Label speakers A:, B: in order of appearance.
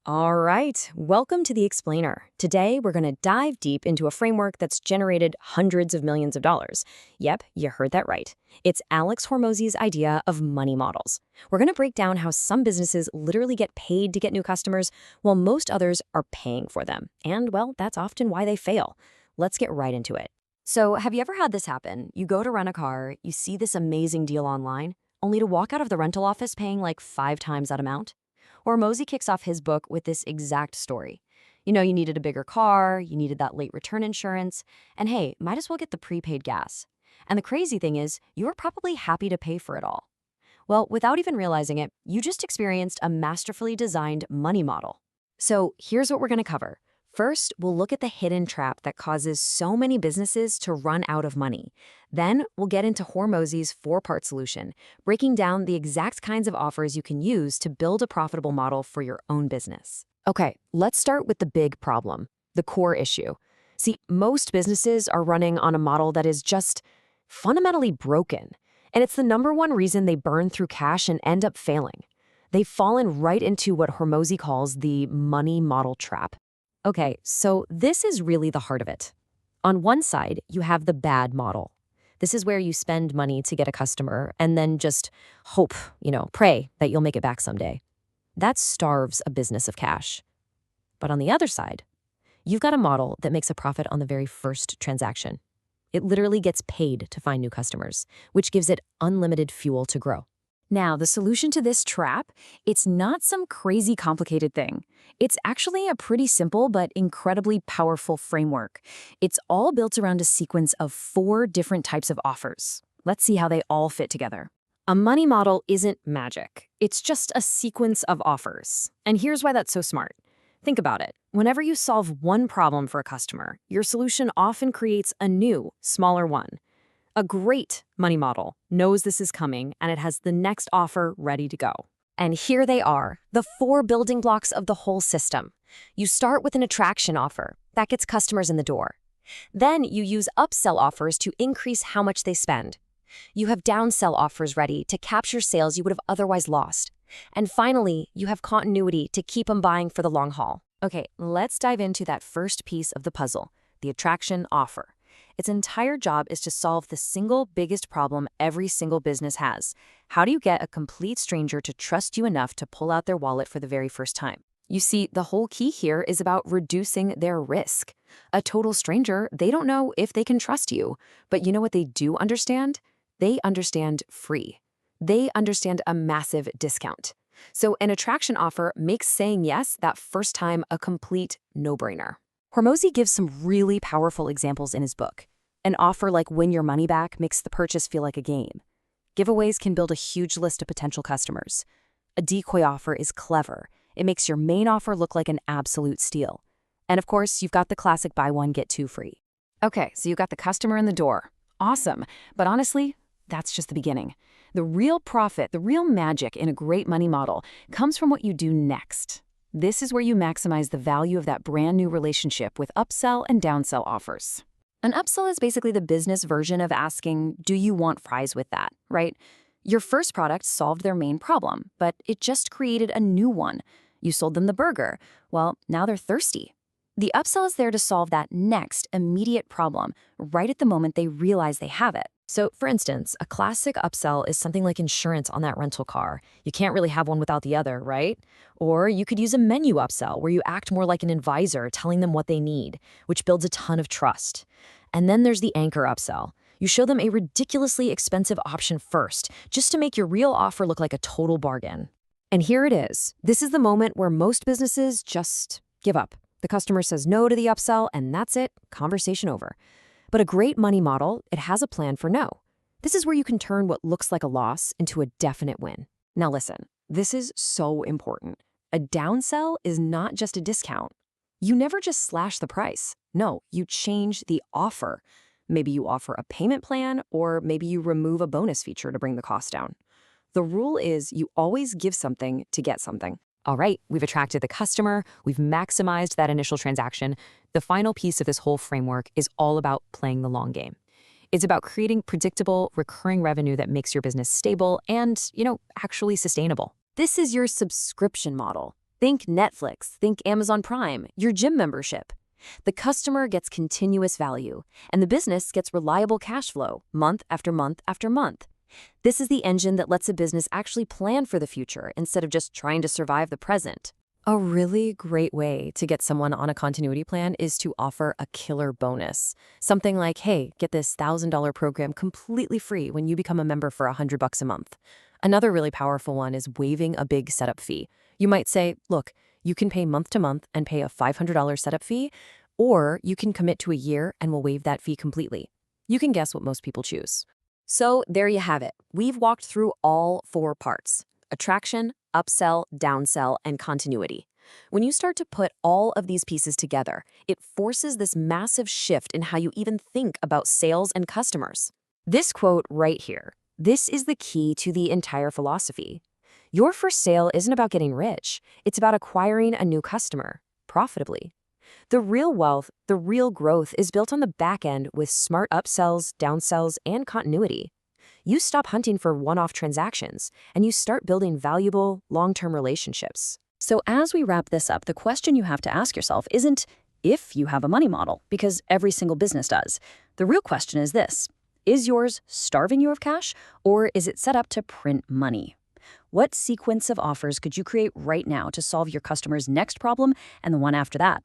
A: All right, welcome to The Explainer. Today, we're going to dive deep into a framework that's generated hundreds of millions of dollars. Yep, you heard that right. It's Alex Hormozi's idea of money models. We're going to break down how some businesses literally get paid to get new customers, while most others are paying for them. And, well, that's often why they fail. Let's get right into it. So, have you ever had this happen? You go to rent a car, you see this amazing deal online, only to walk out of the rental office paying like 5 times that amount? Hormozi kicks off his book with this exact story. You needed a bigger car, you needed that late return insurance, and hey, might as well get the prepaid gas. And the crazy thing is, you were probably happy to pay for it all. Well, without even realizing it, you just experienced a masterfully designed money model. So here's what we're going to cover. First, we'll look at the hidden trap that causes so many businesses to run out of money. Then, we'll get into Hormozi's 4-part solution, breaking down the exact kinds of offers you can use to build a profitable model for your own business. Okay, let's start with the big problem, the core issue. See, most businesses are running on a model that is just fundamentally broken, and it's the #1 reason they burn through cash and end up failing. They've fallen right into what Hormozi calls the money model trap. Okay, so this is really the heart of it. On one side, you have the bad model. This is where you spend money to get a customer and then just hope, pray that you'll make it back someday. That starves a business of cash. But on the other side, you've got a model that makes a profit on the very first transaction. It literally gets paid to find new customers, which gives it unlimited fuel to grow.
B: Now, the solution to this trap, it's not some crazy complicated thing. It's actually a pretty simple but incredibly powerful framework. It's all built around a sequence of 4 different types of offers. Let's see how they all fit together.
A: A money model isn't magic. It's just a sequence of offers. And here's why that's so smart. Think about it. Whenever you solve one problem for a customer, your solution often creates a new, smaller one. A great money model knows this is coming and it has the next offer ready to go. And here they are, the 4 building blocks of the whole system. You start with an attraction offer that gets customers in the door. Then you use upsell offers to increase how much they spend. You have downsell offers ready to capture sales you would have otherwise lost. And finally, you have continuity to keep them buying for the long haul. Okay, let's dive into that first piece of the puzzle, the attraction offer. Its entire job is to solve the single biggest problem every single business has. How do you get a complete stranger to trust you enough to pull out their wallet for the very first time? You see, the whole key here is about reducing their risk. A total stranger, they don't know if they can trust you. But you know what they do understand? They understand free. They understand a massive discount. So an attraction offer makes saying yes that first time a complete no-brainer. Hormozi gives some really powerful examples in his book. An offer like win your money back makes the purchase feel like a game. Giveaways can build a huge list of potential customers. A decoy offer is clever. It makes your main offer look like an absolute steal. And of course, you've got the classic buy one, get 2 free. Okay, so you got the customer in the door. Awesome. But honestly, that's just the beginning. The real profit, the real magic in a great money model comes from what you do next. This is where you maximize the value of that brand new relationship with upsell and downsell offers. An upsell is basically the business version of asking, do you want fries with that, right? Your first product solved their main problem, but it just created a new one. You sold them the burger. Well, now they're thirsty. The upsell is there to solve that next immediate problem right at the moment they realize they have it. So, for instance, a classic upsell is something like insurance on that rental car. You can't really have one without the other, right? Or you could use a menu upsell where you act more like an advisor telling them what they need, which builds a ton of trust. And then there's the anchor upsell. You show them a ridiculously expensive option first, just to make your real offer look like a total bargain. And here it is. This is the moment where most businesses just give up. The customer says no to the upsell, and that's it, conversation over. But a great money model, it has a plan for no. This is where you can turn what looks like a loss into a definite win. Now listen, this is so important. A downsell is not just a discount. You never just slash the price. No, you change the offer. Maybe you offer a payment plan, or maybe you remove a bonus feature to bring the cost down. The rule is you always give something to get something. All right, we've attracted the customer, we've maximized that initial transaction. The final piece of this whole framework is all about playing the long game. It's about creating predictable, recurring revenue that makes your business stable and, actually sustainable. This is your subscription model.
B: Think Netflix, think Amazon Prime, your gym membership. The customer gets continuous value, and the business gets reliable cash flow month after month after month. This is the engine that lets a business actually plan for the future instead of just trying to survive the present.
A: A really great way to get someone on a continuity plan is to offer a killer bonus. Something like, hey, get this $1,000 program completely free when you become a member for $100 a month. Another really powerful one is waiving a big setup fee. You might say, look, you can pay month to month and pay a $500 setup fee, or you can commit to a year and we'll waive that fee completely. You can guess what most people choose.
B: So there you have it. We've walked through all 4 parts: attraction, upsell, downsell, and continuity. When you start to put all of these pieces together, it forces this massive shift in how you even think about sales and customers. This quote right here, this is the key to the entire philosophy. Your first sale isn't about getting rich. It's about acquiring a new customer profitably. The real wealth, the real growth is built on the back end with smart upsells, downsells, and continuity. You stop hunting for one-off transactions, and you start building valuable, long-term relationships. So as we wrap this up, the question you have to ask yourself isn't if you have a money model, because every single business does. The real question is this: is yours starving you of cash, or is it set up to print money? What sequence of offers could you create right now to solve your customer's next problem and the one after that?